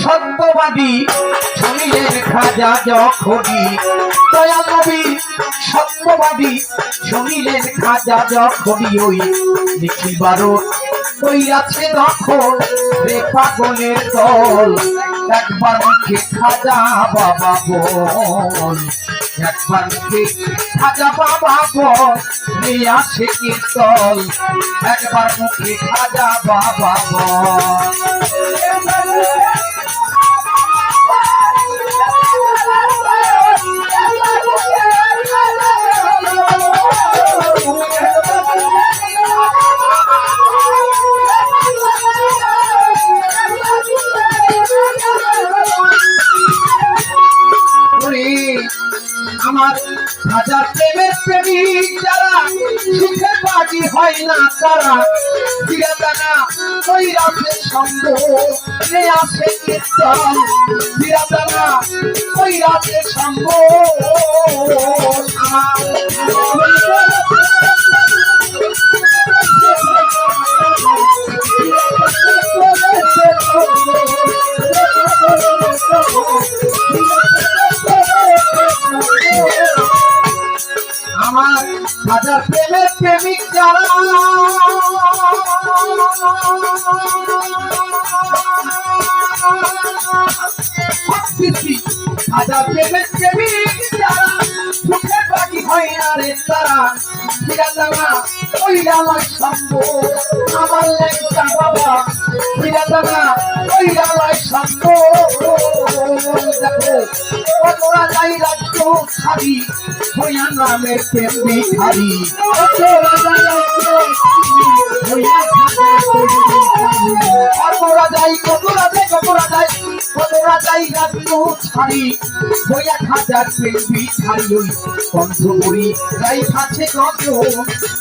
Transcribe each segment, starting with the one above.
সত্যবাদী শুনিলেন খাজা যখনই দয়াল নবী সত্যবাদী শুনিলেন খাজা যখনই ওই লিখিবারও কইরাছে দখল রে পাগলের দল একবার মুখে খাজা বাবা বল একবার মুখে খাজা বাবা বল নিয়ে আসে কীর্তন একবার মুখে খাজা বাবা বল আমার হাজার প্রেমের প্রেমিক যারা সুখে বাজি হয় না তারা বিরাদানা ওই রাতের সঙ্গ রে আসে কীর্তন বিরাদানা ওই রাতের সঙ্গ আমার হাজার প্রেমের প্রেমিক যারা হাজার প্রেমের প্রেমিক যারা সুখে বাকি হয় না রে তারা বিরাদানা ওই আমার সঙ্গ আমার লেখা বাবা বিরাদানা ওই আমার সঙ্গ দেখো কতরা যাই রাজ্য ছাড়ি হইয়া নামের প্রেম ভিখারি কতরা যাই রাজ্য ছাড়ি হইয়া খাজার প্রেম ভিখারি ওই কণ্ঠ করি তাই কাছে গজ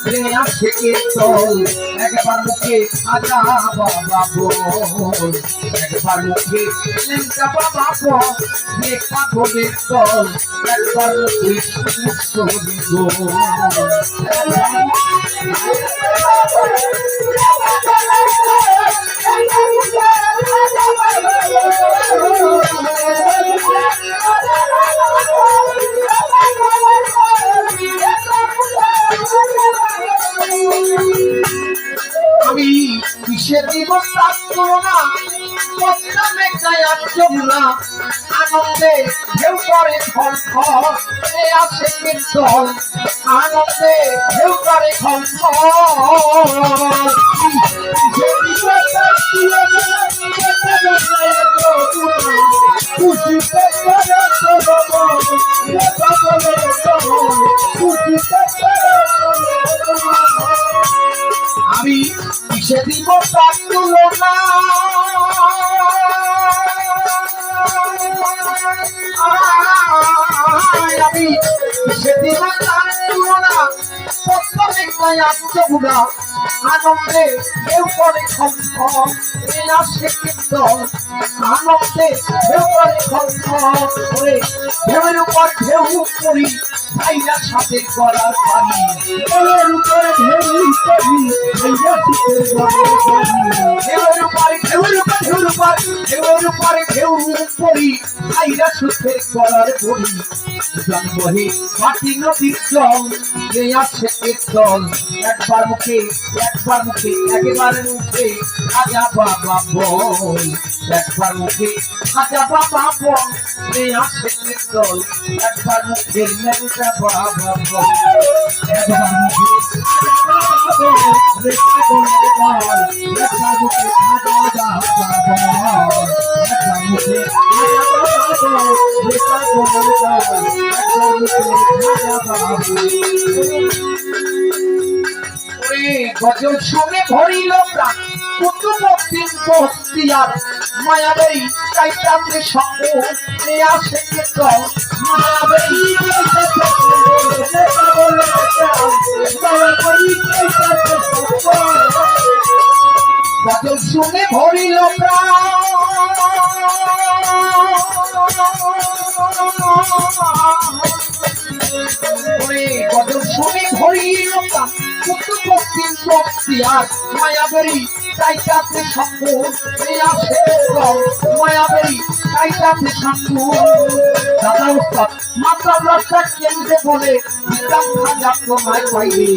রে আসে কীর্তন একবার মুখে খাজা বাবা বল একবার মুখে লেঙ্কা বাবা বল রে পাগলের দল একবার মুখে সুসরি বল আমি কিসের জীবন থাকতো না পদ্মে গায়ার যমুনা আনন্দে ঢেউ করে খলখ আসে কীর্তন আনন্দে ঢেউ করে খলখ আমি কিসে দিব তার তুলনা আমি কিসে দিব তার তুলনা প্রত্যেক যমুনা আনন্দে ঢেউ করে খলখ আসে কীর্তন আনন্দে ঢেউ করে খলখ করে ঢেউয়ের উপর ঢেউ করি ভাইরা সাথে করার পানি ঢেউয়ের উপরে ঢেউ করি ঢেউয়ের উপরে ঢেউ করি ভাইরা সুখে করার বলি জন্মহে মাটি নদীর জল যে আসে কীর্তন একবার মুখে একেবারে মুখে খাজা বাবা বল একবার মুখে খাজা বাবা বল যে আসে কীর্তন একবার মুখে লেঙ্কা বাবা বল একবার মুখে গজল শুনে ভরিল প্রাণ কুতুবুদ্দিন বখতিয়ার মায়াবী চাইতাতে সঙ্গ আসে কীর্তন মায়াবী গজল শুনে ভরিল প্রাণ গজল শুনে ভরিল প্রাণ কুতুবুদ্দিন বখতিয়ার মায়াবী চাইতাতে সঙ্গ আসে মায়াবী তাইটাতে সাঙ্গু দাদা উস্তাদ মাথা রাস্তা কেন্দ্রে বলে বিকাম খাজা তোমায় পাইবে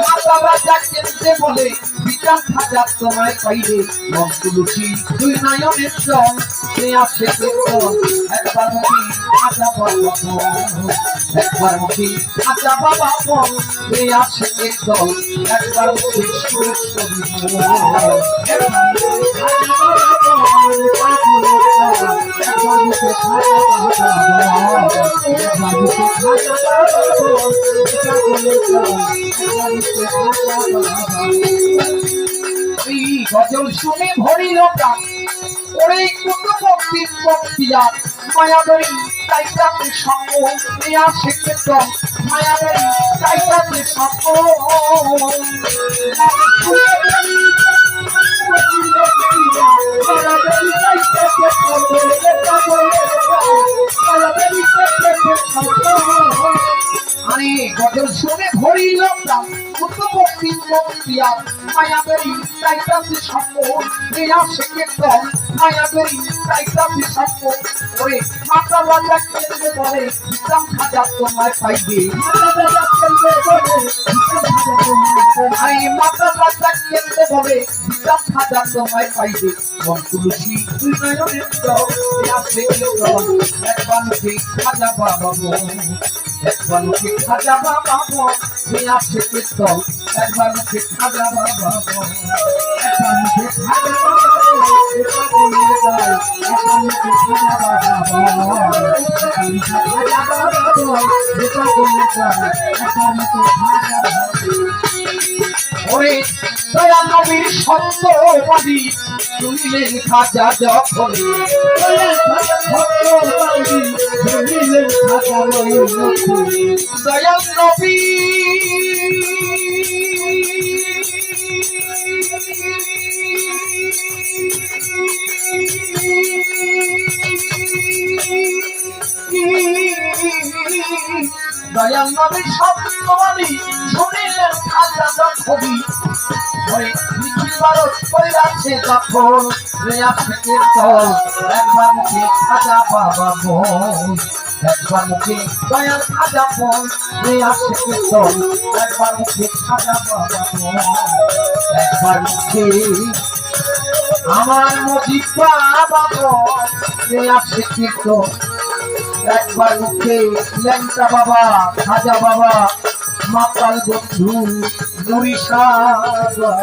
মাথা রাস্তা কেন্দ্রে বলে বিকাম খাজা তোমায় পাইবে মন তুলসী দুই নয়নের জল সে আসে কেতন একবার মুখী খাজা বাবা একবার মুখী খাজা বাবা বল সে আসে কেতন একবার মুখী গজল শুনে ভরিল প্রাণ ওরে কত ভক্তির ভক্তিয়া মায়াবরী তাইটাতে সঙ্গ প্রিয়া শিক্ষিতন মায়াবরী তাইটাতে সঙ্গ আরে গজল শুনে ভরিল প্রাণ কত ভক্তির ভক্তিয়া মায়াবরী তাইটাতে সঙ্গ প্রিয়া শিক্ষিতন মায়াবরী তাইটাতে সঙ্গ ওরে মাথা রাজা কেন্দ্রে বলে বিক্রম খাজা তোমায় পাইবে আরে মাথা রাজা কেন্দ্রে বলে বিক্রম খাজা তোমায় পাইবে মন তুলসী দুই নয়নের জল আসে কেতন একবার মুখে খাজা বাবা একবার মুখে খাজা বাবা আসে কেতন একবার মুখে খাজা বাবা একবার মুখে খাজা ওরে দয়া নবীর সত্যবাদী শুনিলেন খাজা যখন দয়াল নবী দয়াল নবীর সত্যবাদী শুনিলেন খাজা যখন নিখিল ভারত করে আছে যখন একবার মুখে খাজা বাবা বল একবার মুখে দয়াল খাজা বল আসে কীর্তন একবার মুখে খাজা বাবা বল একবার মুখে আমার মজিদ বাবা বল আসে কীর্তন একবার মুখে ল্যাংটা বাবা খাজা বাবা মাতাল বন্ধু নরিশা বাবা